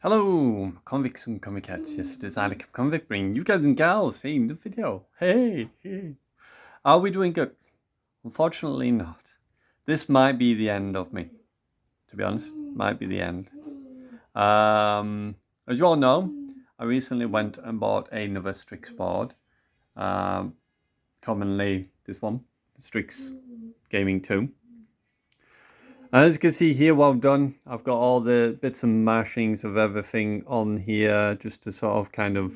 Hello, convicts and convicts. Yes, it is Alec Convict bringing you guys and gals seeing the video. Hey. Are we doing good? Unfortunately not. This might be the end of me. To be honest, might be the end. As you all know, I recently went and bought another Strix board. Commonly this one, the Strix Gaming 2. As you can see here, well done. I've got all the bits and mashings of everything on here just to sort of kind of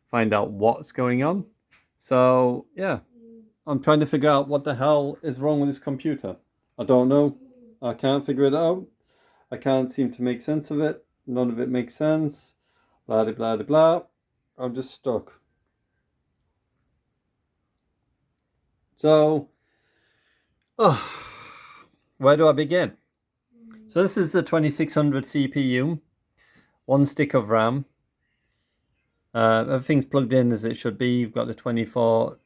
find out what's going on. So yeah, I'm trying to figure out what the hell is wrong with this computer. I don't know. I can't figure it out. I can't seem to make sense of it. None of it makes sense. Blah, blah, blah, blah. I'm just stuck. So, where do I begin? So this is the 2600 CPU, 1 stick of RAM. Everything's plugged in as it should be. You've got the 24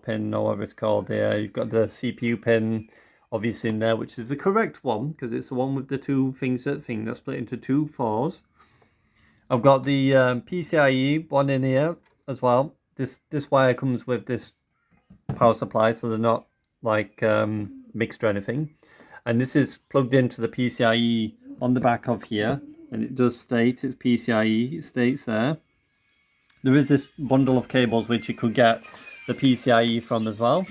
pin, or whatever it's called there. You've got the CPU pin, obviously in there, which is the correct one because it's the one with the two things that's split into two 4s. I've got the PCIe one in here as well. This wire comes with this power supply, so they're not like mixed or anything. And this is plugged into the PCIe on the back of here, and it does state it's PCIe. It states there. There is this bundle of cables which you could get the PCIe from as well.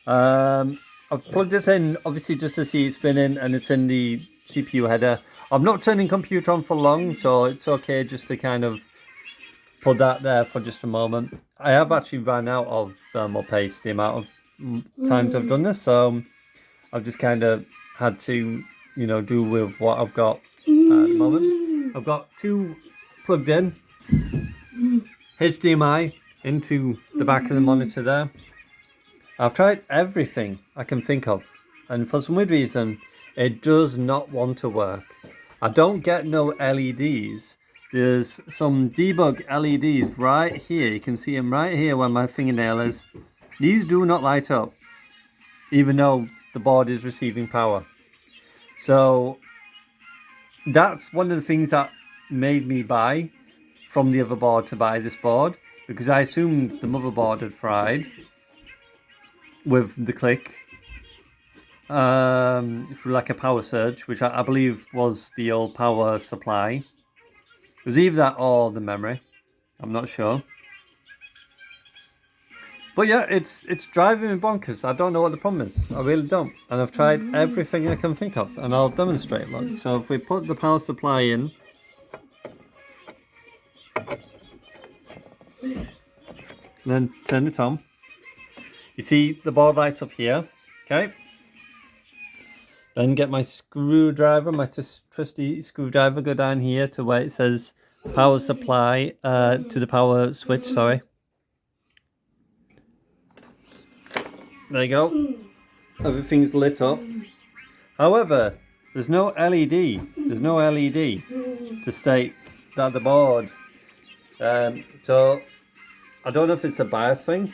I've plugged this in obviously just to see it spinning, and it's in the CPU header. I'm not turning computer on for long, so it's okay just to kind of put that there for just a moment. I have actually run out of thermal paste the amount of times I've done this, so I've just kind of had to, do with what I've got at the moment. I've got two plugged in, HDMI into the back of the monitor there. I've tried everything I can think of, and for some weird reason, it does not want to work. I don't get no LEDs. There's some debug LEDs right here. You can see them right here where my fingernail is. These do not light up, even though the board is receiving power. So that's one of the things that made me buy from the other board to buy this board, because I assumed the motherboard had fried with the click through like a power surge, which I believe was the old power supply. It was either that or the memory. I'm not sure. But yeah, it's driving me bonkers. I don't know what the problem is. I really don't. And I've tried everything I can think of, and I'll demonstrate. Look. So if we put the power supply in, then turn it on. You see the board lights up here, okay? Then get my screwdriver, my trusty screwdriver, go down here to where it says power supply, to the power switch, sorry. There you go. Everything's lit up. However, there's no LED. There's no LED to state that the board. So I don't know if it's a BIOS thing,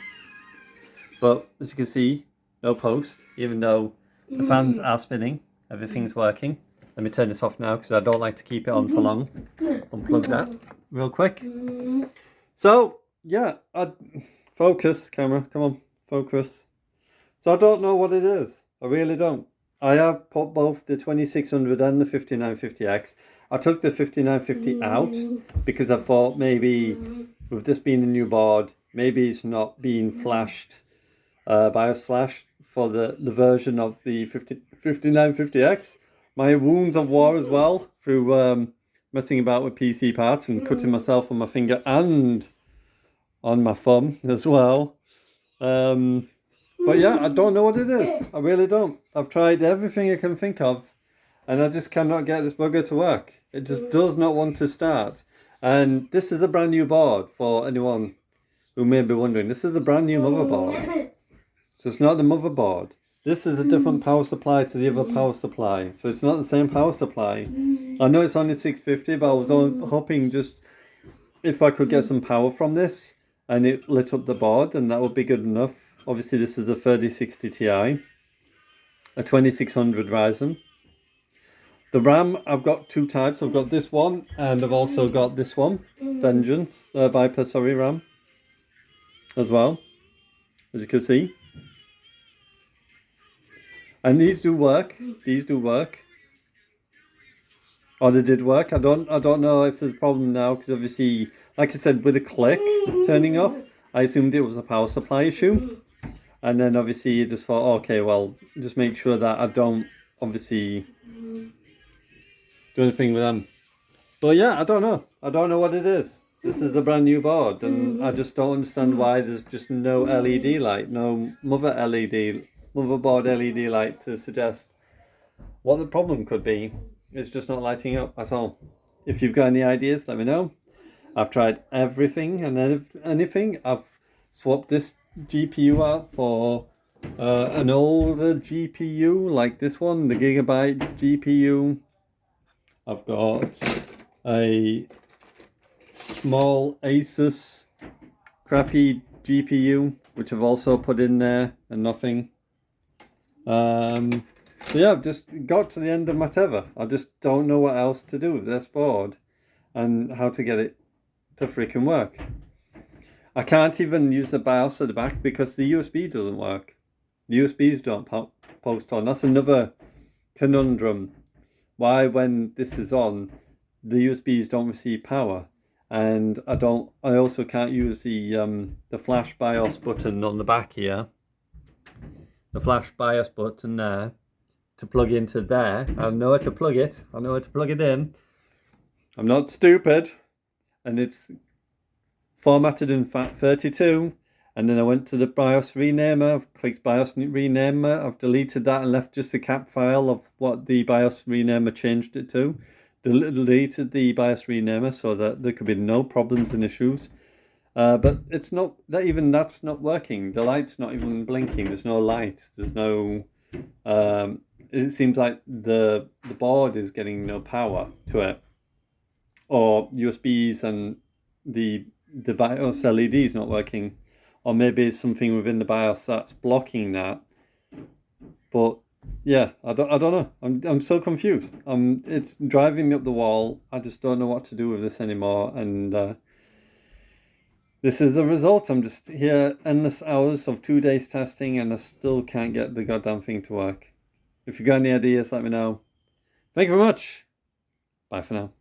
but as you can see, no post, even though the fans are spinning. Everything's working. Let me turn this off now because I don't like to keep it on for long. Unplug that real quick. So yeah, focus camera, come on, focus. So I don't know what it is. I really don't. I have put both the 2600 and the 5950X. I took the 5950 out because I thought maybe with this being a new board, maybe it's not being flashed, BIOS flash for the version of the 5950X. My wounds of war as well through messing about with PC parts and cutting myself on my finger and on my thumb as well. But yeah, I don't know what it is. I really don't. I've tried everything I can think of, and I just cannot get this bugger to work. It just does not want to start. And this is a brand new board for anyone who may be wondering. This is a brand new motherboard. So it's not the motherboard. This is a different power supply to the other power supply. So it's not the same power supply. I know it's only 650, but I was hoping just if I could get some power from this and it lit up the board, then that would be good enough. Obviously, this is a 3060 Ti, a 2600 Ryzen. The RAM, I've got two types. I've got this one, and I've also got this one, Viper, sorry, RAM, as well, as you can see. And these do work. These do work. Or they did work. I don't know if there's a problem now, because obviously, like I said, with a click turning off, I assumed it was a power supply issue. And then obviously you just thought, okay, well, just make sure that I don't obviously do anything with them. But yeah, I don't know. I don't know what it is. This is a brand new board, and I just don't understand why there's just no LED light, no motherboard LED light to suggest what the problem could be. It's just not lighting up at all. If you've got any ideas, let me know. I've tried everything and anything. I've swapped this GPU out for an older GPU like this one, the Gigabyte GPU. I've got a small Asus crappy GPU, which I've also put in there, and nothing. So yeah, I've just got to the end of my tether. I just don't know what else to do with this board and how to get it to freaking work. I can't even use the BIOS at the back because the USB doesn't work. The USBs don't post on. That's another conundrum. Why, when this is on, the USBs don't receive power, and I also can't use the flash BIOS button on the back here. The flash BIOS button there to plug into there. I know how to plug it. I know how to plug it in. I'm not stupid, and it's formatted in FAT32. And then I went to the BIOS renamer. I've clicked BIOS renamer. I've deleted that and left just the cap file of what the BIOS renamer changed it to. Deleted the BIOS renamer so that there could be no problems and issues. But it's not that, even that's not working. The light's not even blinking. There's no light. There's no. It seems like the board is getting no power to it, or USBs, and the BIOS LED is not working. Or maybe it's something within the BIOS that's blocking that. But yeah, I don't know. I'm so confused. It's driving me up the wall. I just don't know what to do with this anymore. And this is the result. I'm just here endless hours of 2 days testing, and I still can't get the goddamn thing to work. If you got any ideas, let me know. Thank you very much. Bye for now.